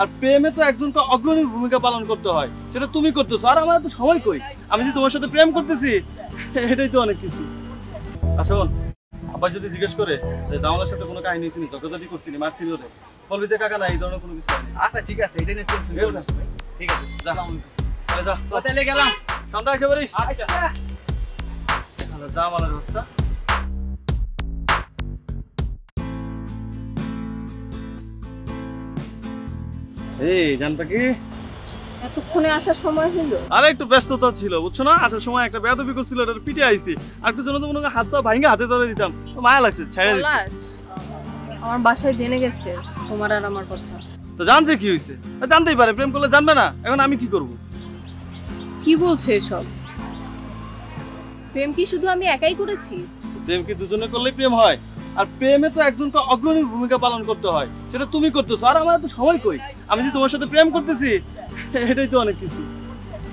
আর প্রেমে তো একজনকে অগ্রণী ভূমিকা পালন করতে হয়, সেটা তুমি করতেছো, আর আমার তো সময় কই? আমি যে তোমার সাথে প্রেম করতেছি এটাই তো অনেক কিছু। আসুন, আবার যদি জিজ্ঞেস করে যে জামালের সাথে কোনো কাহিনী শুনি, ঝগড়াঝাটি করছিনি, মারছিনি ওদের, বলবি যে কাকা না এই ধরনের কোনো কিছু হয়নি। আচ্ছা ঠিক আছে, এটা নিয়ে টেনশন করো না। ঠিক আছে, যা তাহলে যা, তাহলে গেলাম। সন্ধ্যা এসে পারিস। আচ্ছা জামালের অবস্থা। এই জানতা কি এতক্ষণে আসার সময় হলো? আরে একটু ব্যস্ততা ছিল বুঝছো না, আসার সময় একটা বেয়াদবি করছিল, ওটার পিঠে আইছি, আর একটু জন্য তো মনে হয় হাত পা ভাঙে হাতে ধরে দিতাম, তো মায়া লাগছে, ছেড়ে দিচ্ছি। পলাশ আমার বাসায় জেনে গেছে তোমার আর আমার কথা। তো জানছে কি হয়েছে? জানতেই পারে, প্রেম করলে জানবে না? এখন আমি কি করব? কি বলছো এসব? প্রেম কি শুধু আমি একাই করেছি? প্রেম কি দুজনে করলেই প্রেম হয়? আর প্রেমে তো একজনকে অগ্রণী ভূমিকা পালন করতে হয়, সেটা তুমি করতেছো, আর আমার তো সময় কই? আমি যে তোমার সাথে প্রেম করতেছি এটাই তো অনেক কিছু।